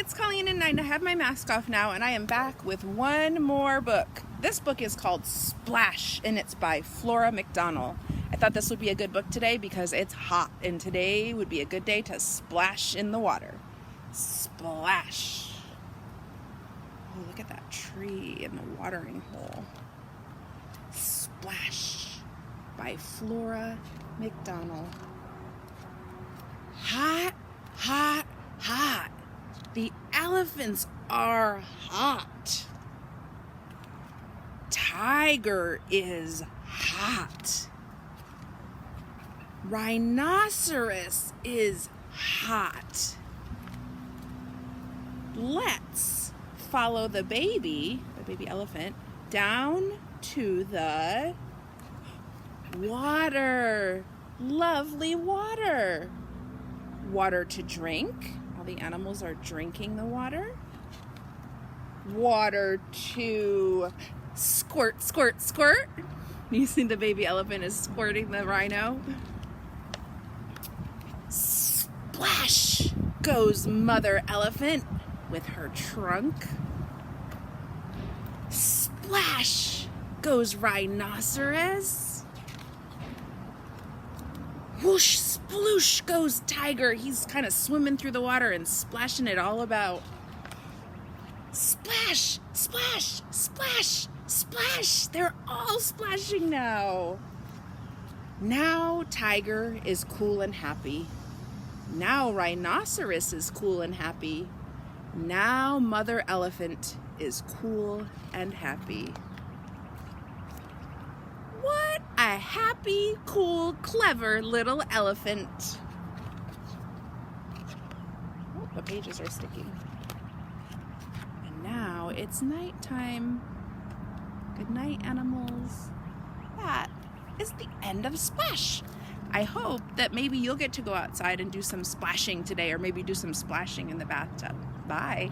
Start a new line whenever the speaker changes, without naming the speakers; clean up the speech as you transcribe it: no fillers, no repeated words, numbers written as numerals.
it's Colleen and I have my mask off now, and I am back with one more book. This book is called Splash, and it's by Flora McDonnell. I thought this would be a good book today because it's hot, and today would be a good day to splash in the water. Splash. Oh, look at that tree in the watering hole. Splash by Flora McDonnell. Hot, hot, hot. The elephants are hot. Tiger is hot. Rhinoceros is hot. Let's follow the baby elephant, down to the water. Lovely water. Water to drink. All the animals are drinking the water. Water to squirt, squirt, squirt. You see the baby elephant is squirting the rhino. Splash goes mother elephant with her trunk. Splash goes rhinoceros. Whoosh, sploosh goes tiger. He's kind of swimming through the water and splashing it all about. Splash, splash, splash, splash. They're all splashing now. Now tiger is cool and happy. Now rhinoceros is cool and happy. Now mother elephant is cool and happy. What a happy, cool, clever little elephant. Oh, the pages are sticking. And now it's nighttime. Good night, animals. That is the end of Splash. I hope that maybe you'll get to go outside and do some splashing today, or maybe do some splashing in the bathtub. Bye.